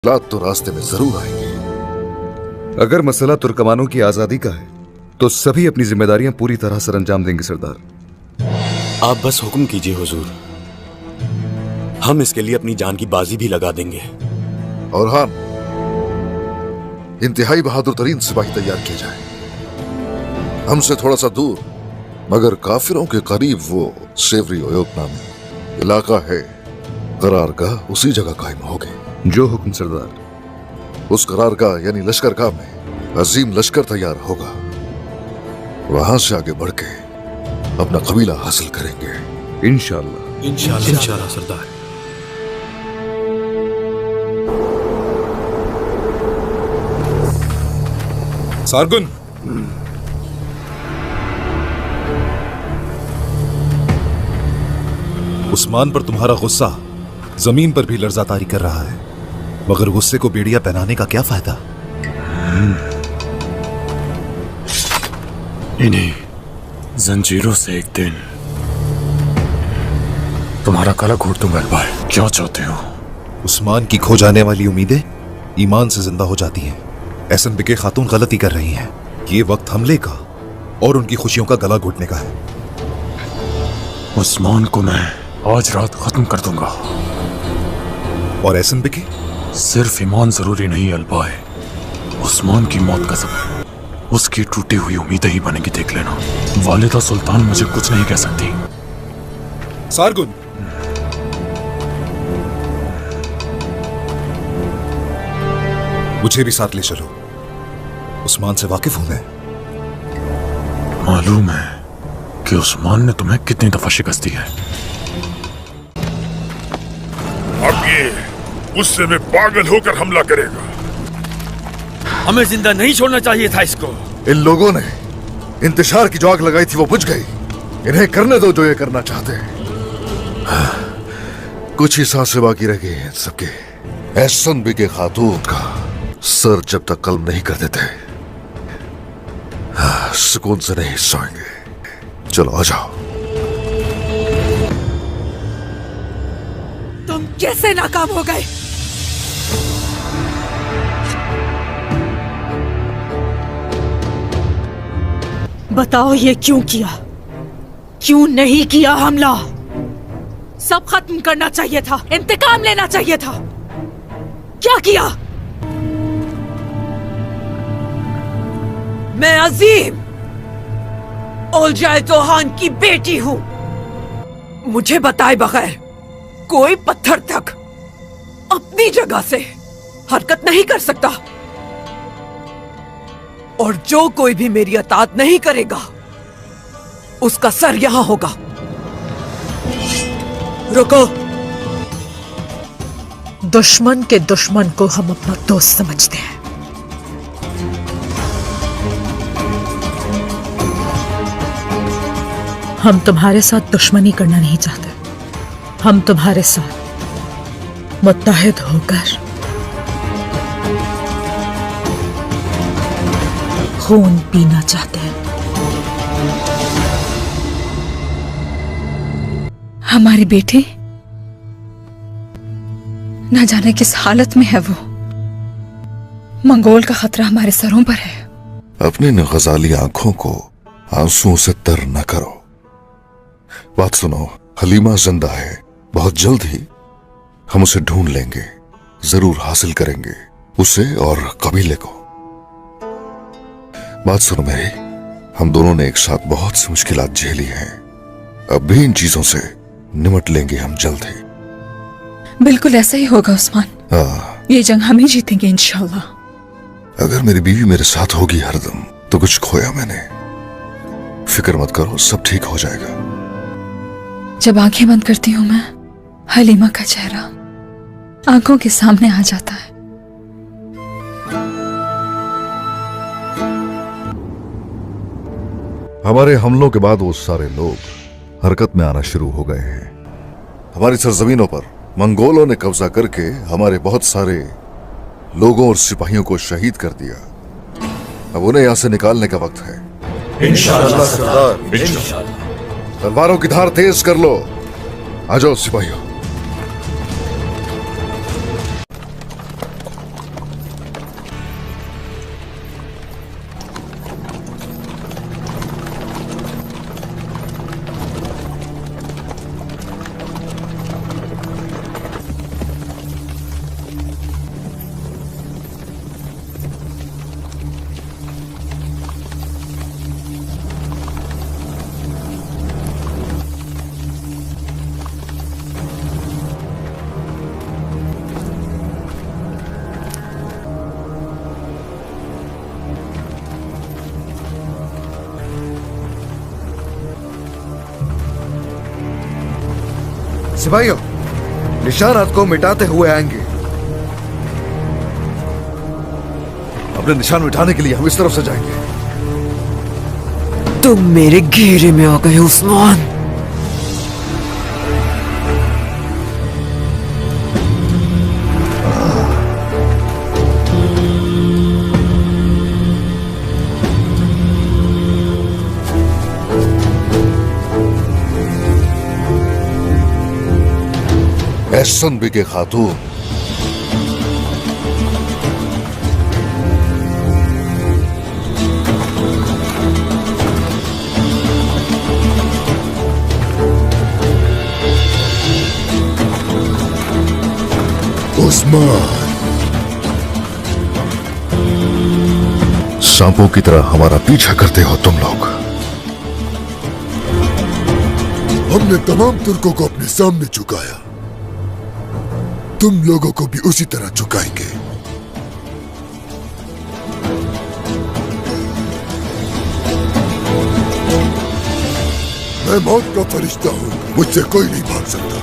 तो रास्ते में जरूर आएंगे। अगर मसला तुर्कमानों की आजादी का है तो सभी अपनी जिम्मेदारियां पूरी तरह सर अंजाम देंगे सरदार। आप बस हुक्म कीजिए हुजूर, हम इसके लिए अपनी जान की बाजी भी लगा देंगे। और हाँ, इंतहाई बहादुर तरीन सिपाही तैयार किए जाए। हमसे थोड़ा सा दूर मगर काफिरों के करीब वो सेवरी ओयोग नामी इलाका है, करारगाह उसी जगह कायम होगी। जो हुक्म सरदार। उस करारगाह यानी लश्करगाह में अजीम लश्कर तैयार होगा। वहां से आगे बढ़ के अपना कबीला हासिल करेंगे इंशाअल्लाह। इंशाअल्लाह सरदार। सारगुन, उस्मान पर तुम्हारा गुस्सा जमीन पर भी लर्ज़ातारी कर रहा है, मगर गुस्से को बेड़िया पहनाने का क्या फायदा? इन्हीं जंजीरों से एक दिन तुम्हारा गला घोट दूंगा भाई। क्या चाहते हो? उस्मान की खो जाने वाली उम्मीदें ईमान से जिंदा हो जाती हैं। एहसन बिके खातून गलती कर रही हैं। ये वक्त हमले का और उनकी खुशियों का गला घोटने का है। उस्मान को मैं आज रात खत्म कर दूंगा। और एहसन बिके? सिर्फ ईमान जरूरी नहीं अलबाए, उस्मान की मौत का सबब उसकी टूटी हुई उम्मीदें ही बनेगी, देख लेना। वालिदा सुल्तान मुझे कुछ नहीं कह सकती। सारगुन, मुझे भी साथ ले चलो। उस्मान से वाकिफ हूं मैं। मालूम है कि उस्मान ने तुम्हें कितनी दफा शिकस्त दी है। अब ये गुस्से में पागल होकर हमला करेगा। हमें जिंदा नहीं छोड़ना चाहिए था इसको। इन लोगों ने इंतशार की जो आग लगाई थी वो बुझ गई। इन्हें करने दो जो ये करना चाहते हैं। कुछ ही सांसें बाकी रह गई हैं सबके। एहसन बिके खातून का सर जब तक कल्म नहीं कर देते सुकून से नहीं सोएंगे। चलो आ जाओ। तुम कैसे नाकाम हो गए? बताओ ये क्यों किया? क्यों नहीं किया हमला? सब खत्म करना चाहिए था, इंतकाम लेना चाहिए था। क्या किया? मैं अजीम ओलजाए तोहान की बेटी हूं। मुझे बताए बगैर कोई पत्थर तक अपनी जगह से हरकत नहीं कर सकता, और जो कोई भी मेरी अतात नहीं करेगा उसका सर यहां होगा। रुको। दुश्मन के दुश्मन को हम अपना दोस्त समझते हैं। हम तुम्हारे साथ दुश्मनी करना नहीं चाहते। हम तुम्हारे साथ मुत्तहिद होकर खून पीना चाहते हैं। हमारी बेटी ना जाने किस हालत में है वो। मंगोल का खतरा हमारे सरों पर है। अपनी न गजाली आंखों को आंसुओं से तर न करो। बात सुनो, हलीमा जिंदा है। बहुत जल्द ही हम उसे ढूंढ लेंगे, जरूर हासिल करेंगे उसे और कबीले को। बात सुनो मेरी, हम दोनों ने एक साथ बहुत सी मुश्किलात झेली हैं। अब भी इन चीजों से निमट लेंगे हम जल्द ही। बिल्कुल ऐसा ही होगा उस्मान। ये जंग हम ही जीतेंगे इंशाल्लाह। अगर मेरी बीवी मेरे साथ होगी हरदम तो कुछ खोया मैंने। फिक्र मत करो, सब ठीक हो जाएगा। जब आंखें बंद करती हूँ मैं, हलीमा का चेहरा आंखों के सामने आ जाता है। हमारे हमलों के बाद वो सारे लोग हरकत में आना शुरू हो गए हैं। हमारी सरजमीनों पर मंगोलों ने कब्जा करके हमारे बहुत सारे लोगों और सिपाहियों को शहीद कर दिया। अब उन्हें यहां से निकालने का वक्त है। इंशाअल्लाह सरदार, इंशाअल्लाह। तलवारों की धार तेज कर लो। आ जाओ सिपाहियों। सिपाहियों, निशानात को मिटाते हुए आएंगे। अपने निशान मिटाने के लिए हम इस तरफ से जाएंगे। तुम मेरे घेरे में आ गए उस्मान। एहसन बिके खातून, उस्मान, सांपों की तरह हमारा पीछा करते हो तुम लोग। हमने तमाम तुर्कों को अपने सामने झुकाया, तुम लोगों को भी उसी तरह झुकाएंगे। मैं मौत का फरिश्ता हूं, मुझसे कोई नहीं भाग सकता।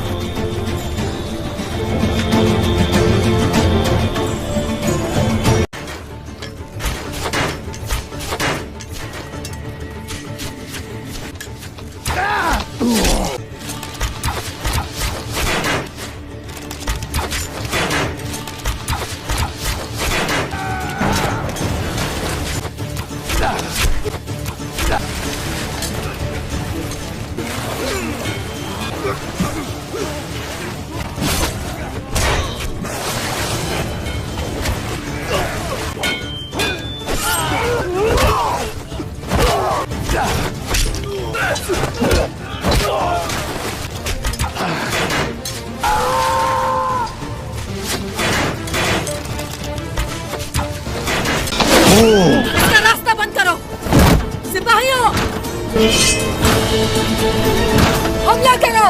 इसका रास्ता बंद करो। सिपाहियों, हमला करो।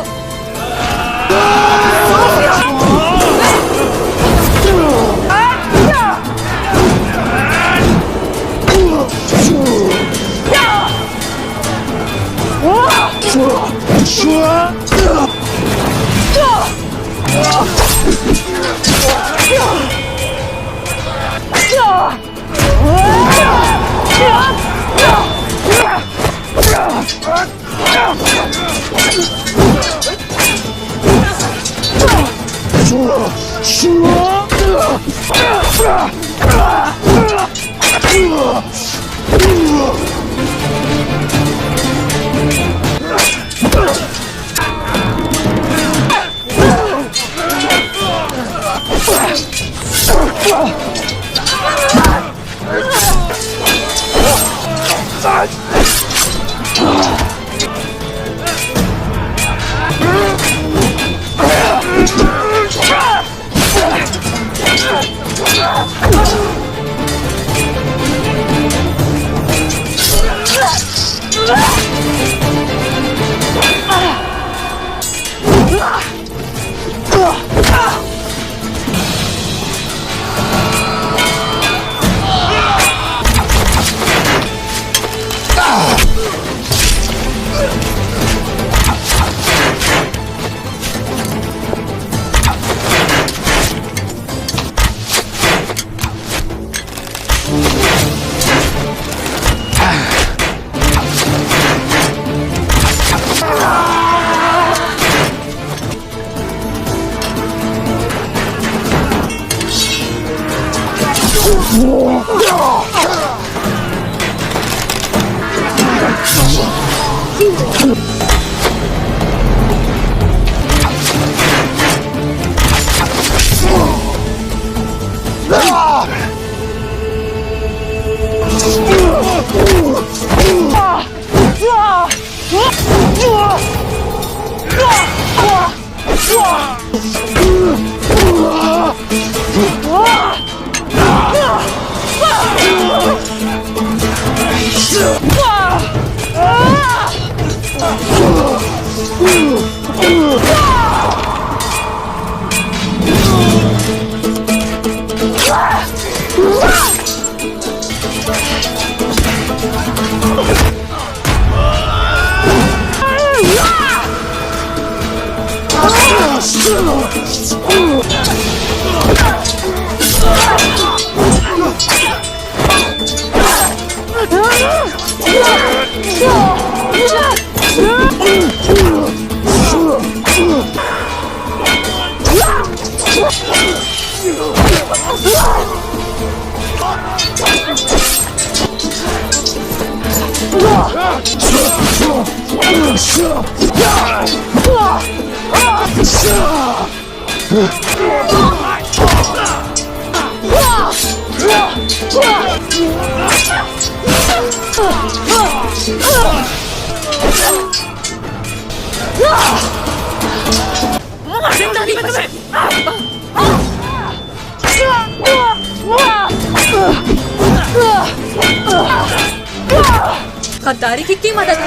गद्दारी की मदद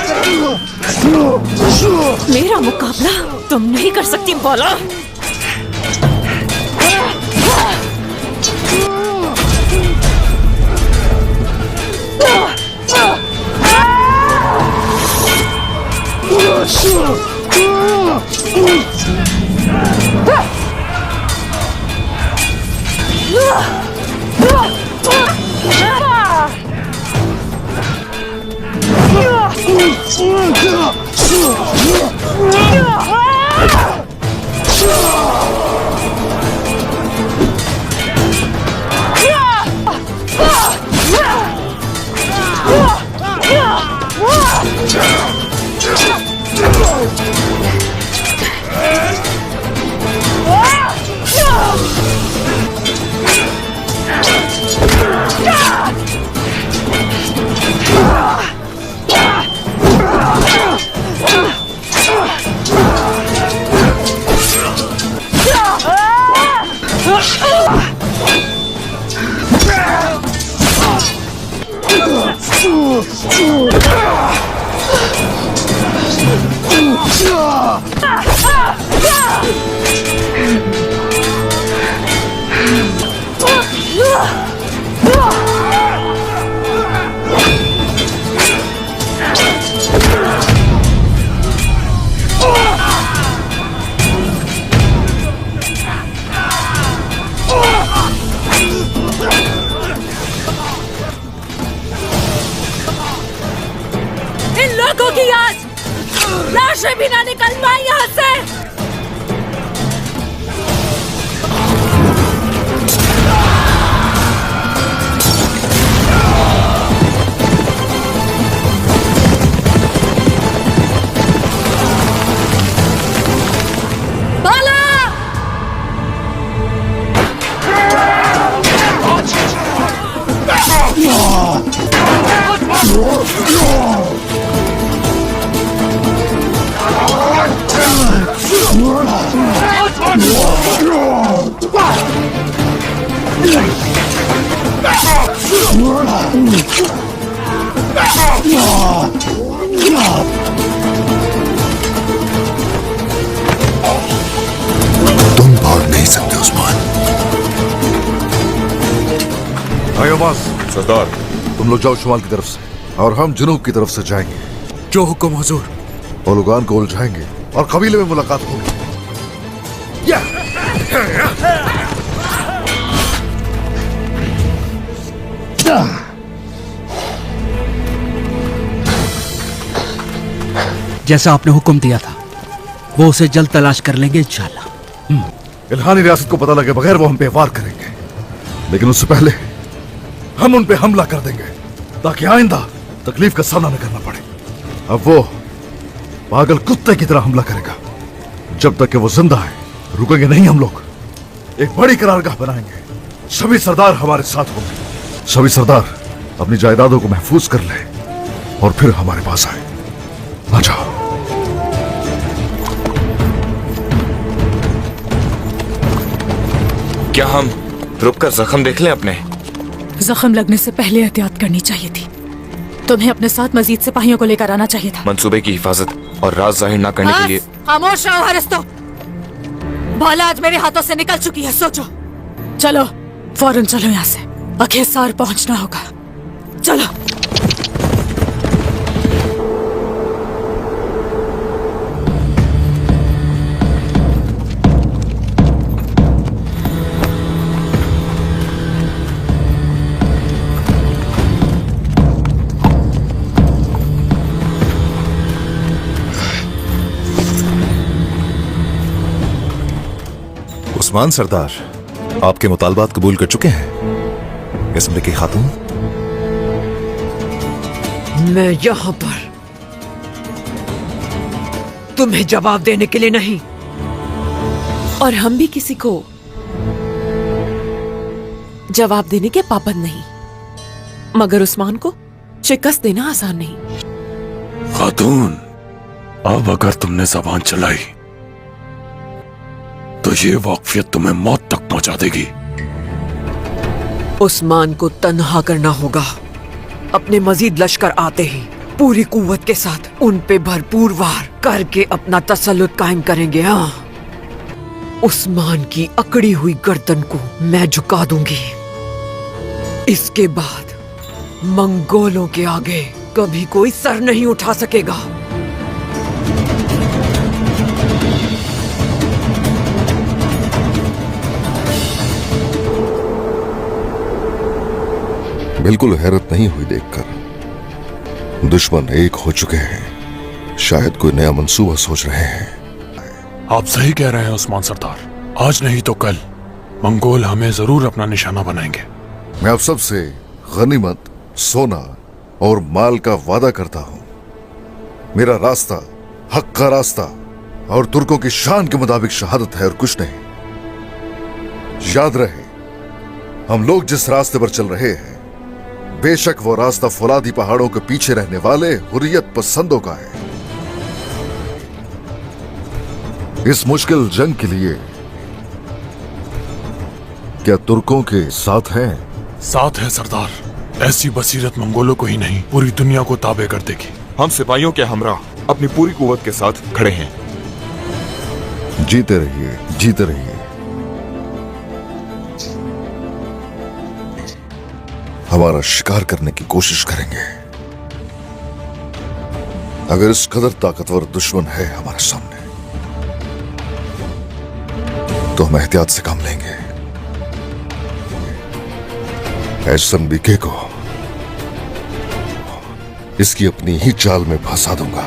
मेरा मुकाबला तुम नहीं कर सकती बोला। इन लोगों की आज लाशें भी ना निकल पाई यहाँ से। तुम भाग नहीं सकते उस्मान। अय्युबास सरदार, तुम लोग जाओ शुमाल की तरफ से और हम जुनूब की तरफ से जाएंगे। जो हुक्म हुजूर। ओलुगान को उलझाएंगे और कबीले में मुलाकात होगी। जैसा आपने हुक्म दिया था वो उसे जल्द तलाश कर लेंगे इंशाल्लाह। इल्हानी रियासत को पता लगे बगैर वो हम पे वार करेंगे, लेकिन उससे पहले हम उन पे हमला कर देंगे ताकि आइंदा तकलीफ का सामना न करना पड़े। अब वो पागल कुत्ते की तरह हमला करेगा। जब तक कि वो जिंदा है रुकेंगे नहीं हम लोग। एक बड़ी करारगाह बनाएंगे, सभी सरदार हमारे साथ होंगे। सभी सरदार अपनी जायदादों को महफूज कर ले और फिर हमारे पास आए। आ जाओ। क्या हम रुककर जख्म देख लें अपने? जख्म लगने से पहले एहतियात करनी चाहिए थी। तुम्हें अपने साथ मजीद सिपाहियों को लेकर आना चाहिए था। मंसूबे की हिफाजत और राज जाहिर न करने के लिए। खामोश रहो हरिस्तो। भाला आज मेरे हाथों से निकल चुकी है, सोचो। चलो फौरन चलो यहाँ से, अखेसार पहुंचना होगा। चलो। उस्मान सरदार आपके मुतालबात कबूल कर चुके हैं इसम की खातून। मैं यहाँ पर तुम्हें जवाब देने के लिए नहीं, और हम भी किसी को जवाब देने के पाबंद नहीं, मगर उस्मान को शिकस्त देना आसान नहीं। खातून, अब अगर तुमने जबान चलाई तो ये वाकफियत तुम्हें मौत तक पहुंचा देगी। उस्मान को तन्हा करना होगा। अपने मजीद लश्कर आते ही पूरी कुव्वत के साथ उन पे भरपूर वार करके अपना तसल्लुत कायम करेंगे। हाँ, उस्मान की अकड़ी हुई गर्दन को मैं झुका दूंगी। इसके बाद मंगोलों के आगे कभी कोई सर नहीं उठा सकेगा। बिल्कुल हैरत नहीं हुई देखकर। दुश्मन एक हो चुके हैं, शायद कोई नया मंसूबा सोच रहे हैं। आप सही कह रहे हैं उस्मान सरदार, आज नहीं तो कल मंगोल हमें जरूर अपना निशाना बनाएंगे। मैं आप सबसे गनीमत, सोना और माल का वादा करता हूं। मेरा रास्ता हक का रास्ता और तुर्कों की शान के मुताबिक शहादत है और कुछ नहीं। याद रहे, हम लोग जिस रास्ते पर चल रहे हैं, बेशक वो रास्ता फौलादी पहाड़ों के पीछे रहने वाले हुर्रियत पसंदों का है। इस मुश्किल जंग के लिए क्या तुर्कों के साथ हैं? साथ है सरदार। ऐसी बसीरत मंगोलों को ही नहीं, पूरी दुनिया को ताबे कर देगी। हम सिपाहियों के हमरा अपनी पूरी कुव्वत के साथ खड़े हैं। जीते रहिए, जीते रहिए। हमारा शिकार करने की कोशिश करेंगे। अगर इस कदर ताकतवर दुश्मन है हमारे सामने तो हम एहतियात से काम लेंगे। एहसन बीके को इसकी अपनी ही चाल में फंसा दूंगा।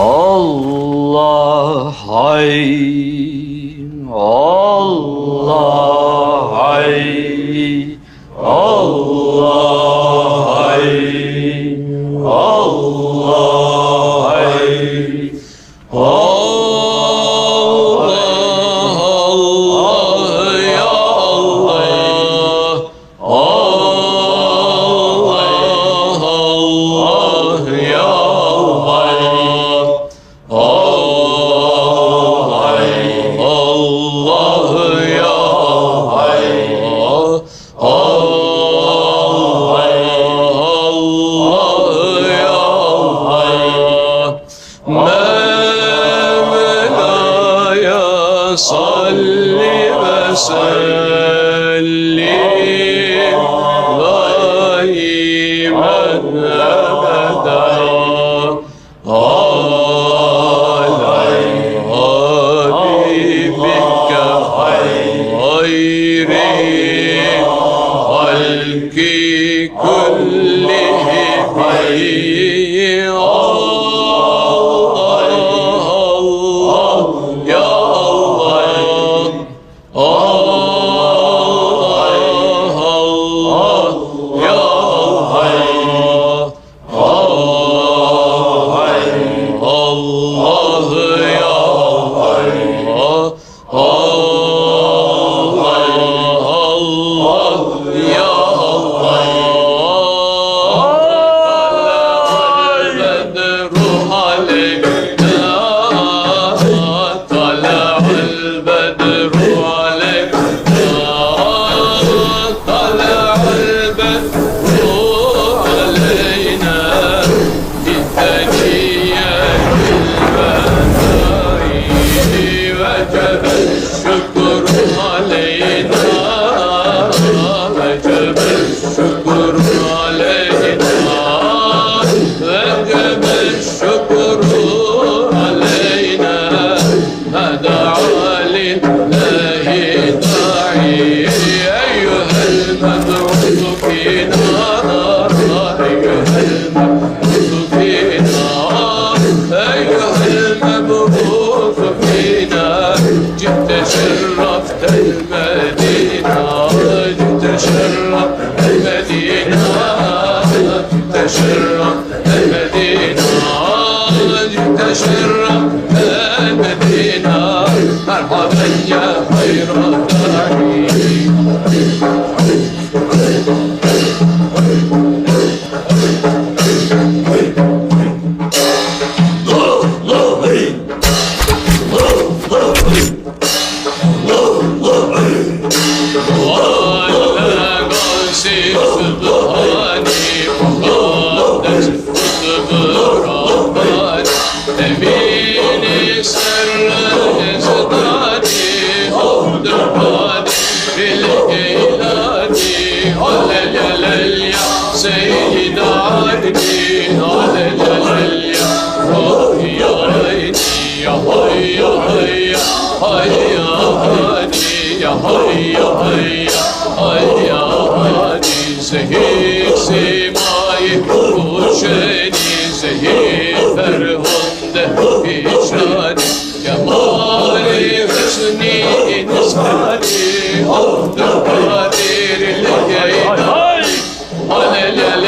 Allah hay, Allah hay, Allah hay, Allah hay, Allah ya Allah, Allah ya Hallelujah.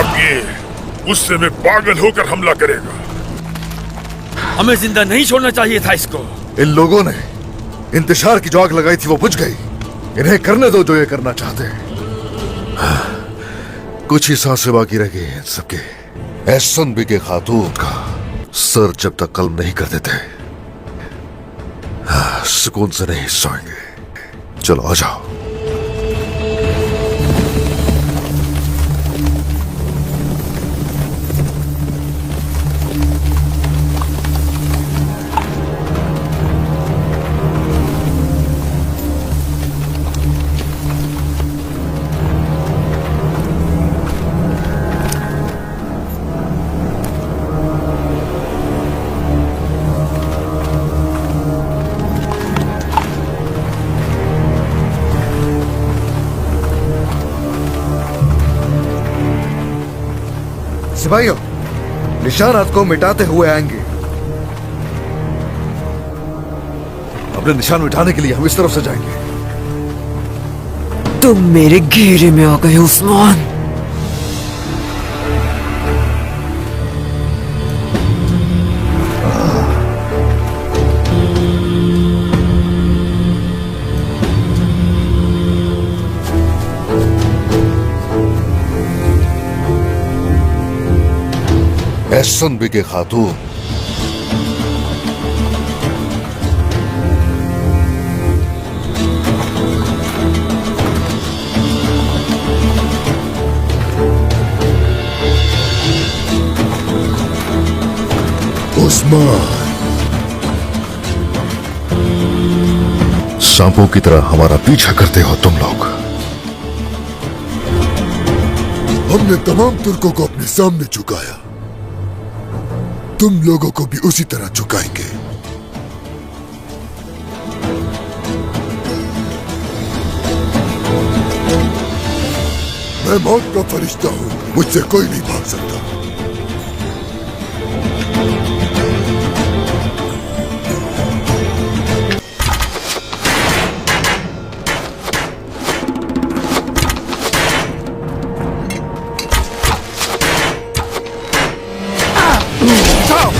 अब ये गुस्से में पागल होकर हमला करेगा। हमें जिंदा नहीं छोड़ना चाहिए था इसको। इन लोगों ने इंतशार की जो आग लगाई थी वो बुझ गई। इन्हें करने दो जो ये करना चाहते हैं। कुछ ही सांसें बाकी रह गई हैं सबके। एहसन बी के खातून का सर जब तक कलम नहीं कर देते सुकून से नहीं सोएंगे। चलो आ जाओ। सिपाहियों, निशानात को मिटाते हुए आएंगे। अपने निशान मिटाने के लिए हम इस तरफ से जाएंगे। तुम मेरे घेरे में आ गए उस्मान। एहसन बी के खातून उस्मान सांपों की तरह हमारा पीछा करते हो तुम लोग। हमने तमाम तुर्कों को अपने सामने झुकाया, तुम लोगों को भी उसी तरह झुकाएंगे। मैं मौत का फरिश्ता हूं, मुझसे कोई नहीं भाग सकता। जाओ।